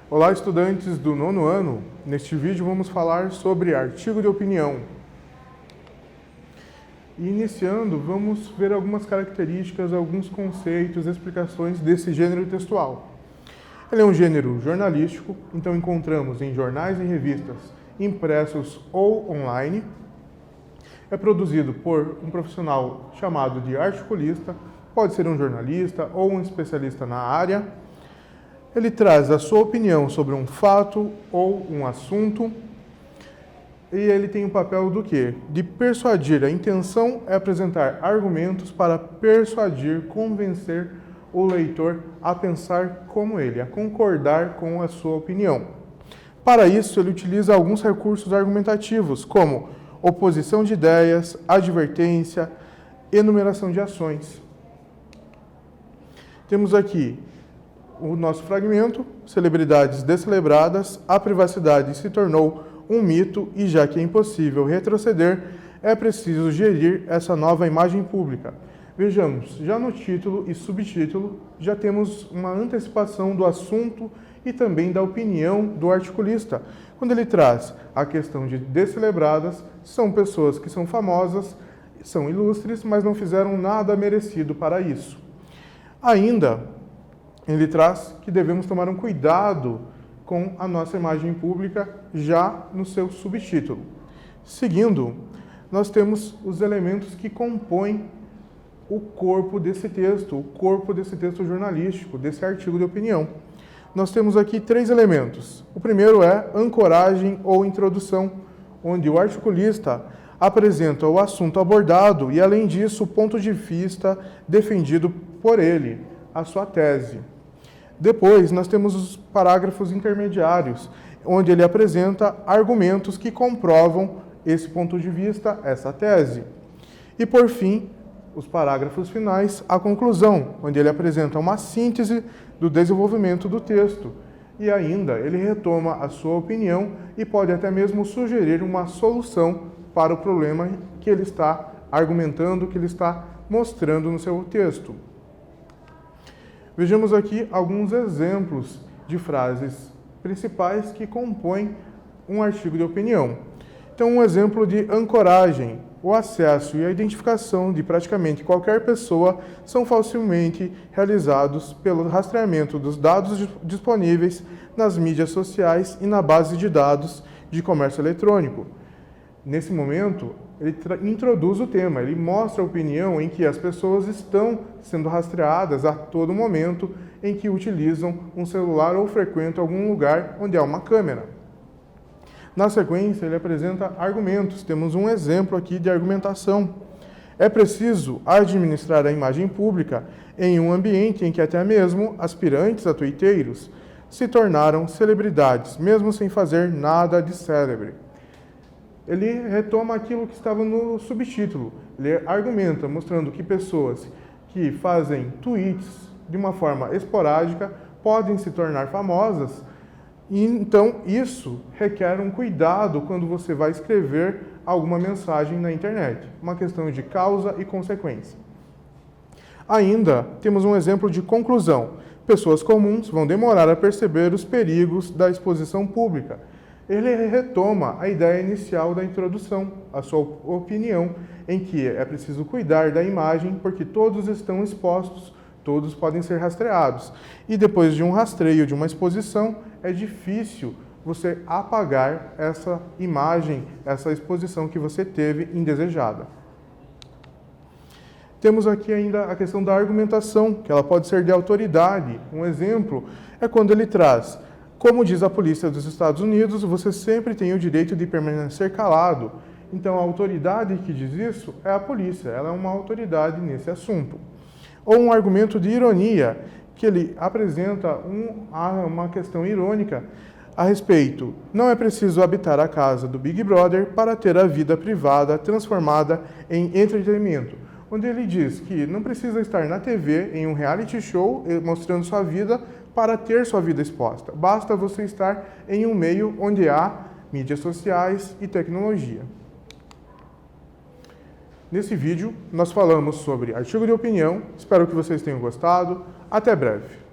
Olá, estudantes do 9º ano. Neste vídeo vamos falar sobre artigo de opinião. Iniciando, vamos ver algumas características, alguns conceitos, explicações desse gênero textual. Ele é um gênero jornalístico, então encontramos em jornais e revistas impressos ou online. É produzido por um profissional chamado de articulista, pode ser um jornalista ou um especialista na área. Ele traz a sua opinião sobre um fato ou um assunto. E ele tem o papel do quê? De persuadir. A intenção é apresentar argumentos para persuadir, convencer o leitor a pensar como ele, a concordar com a sua opinião. Para isso, ele utiliza alguns recursos argumentativos, como oposição de ideias, advertência, enumeração de ações. Temos aqui o nosso fragmento, celebridades descelebradas, a privacidade se tornou um mito e já que é impossível retroceder, é preciso gerir essa nova imagem pública. Vejamos, já no título e subtítulo, já temos uma antecipação do assunto e também da opinião do articulista, quando ele traz a questão de descelebradas, são pessoas que são famosas, são ilustres, mas não fizeram nada merecido para isso. Ainda, ele traz que devemos tomar um cuidado com a nossa imagem pública já no seu subtítulo. Seguindo, nós temos os elementos que compõem o corpo desse texto jornalístico, desse artigo de opinião. Nós temos aqui 3 elementos. O primeiro é ancoragem ou introdução, onde o articulista apresenta o assunto abordado e, além disso, o ponto de vista defendido por ele, a sua tese. Depois, nós temos os parágrafos intermediários, onde ele apresenta argumentos que comprovam esse ponto de vista, essa tese. E, por fim, os parágrafos finais, a conclusão, onde ele apresenta uma síntese do desenvolvimento do texto. E ainda, ele retoma a sua opinião e pode até mesmo sugerir uma solução para o problema que ele está argumentando, que ele está mostrando no seu texto. Vejamos aqui alguns exemplos de frases principais que compõem um artigo de opinião. Então, um exemplo de ancoragem. O acesso e a identificação de praticamente qualquer pessoa são facilmente realizados pelo rastreamento dos dados disponíveis nas mídias sociais e na base de dados de comércio eletrônico. Nesse momento, ele introduz o tema, ele mostra a opinião em que as pessoas estão sendo rastreadas a todo momento em que utilizam um celular ou frequentam algum lugar onde há uma câmera. Na sequência, ele apresenta argumentos. Temos um exemplo aqui de argumentação. É preciso administrar a imagem pública em um ambiente em que até mesmo aspirantes a tuiteiros se tornaram celebridades, mesmo sem fazer nada de célebre. Ele retoma aquilo que estava no subtítulo. Ele argumenta, mostrando que pessoas que fazem tweets de uma forma esporádica podem se tornar famosas. E, então, isso requer um cuidado quando você vai escrever alguma mensagem na internet. Uma questão de causa e consequência. Ainda temos um exemplo de conclusão. Pessoas comuns vão demorar a perceber os perigos da exposição pública. Ele retoma a ideia inicial da introdução, a sua opinião, em que é preciso cuidar da imagem porque todos estão expostos, todos podem ser rastreados. E depois de um rastreio, de uma exposição, é difícil você apagar essa imagem, essa exposição que você teve indesejada. Temos aqui ainda a questão da argumentação, que ela pode ser de autoridade. Um exemplo é quando ele traz: como diz a polícia dos Estados Unidos, você sempre tem o direito de permanecer calado. Então, a autoridade que diz isso é a polícia, ela é uma autoridade nesse assunto. Ou um argumento de ironia, que ele apresenta uma questão irônica a respeito. Não é preciso habitar a casa do Big Brother para ter a vida privada transformada em entretenimento. Onde ele diz que não precisa estar na TV, em um reality show, mostrando sua vida, para ter sua vida exposta. Basta você estar em um meio onde há mídias sociais e tecnologia. Nesse vídeo, nós falamos sobre artigo de opinião. Espero que vocês tenham gostado. Até breve.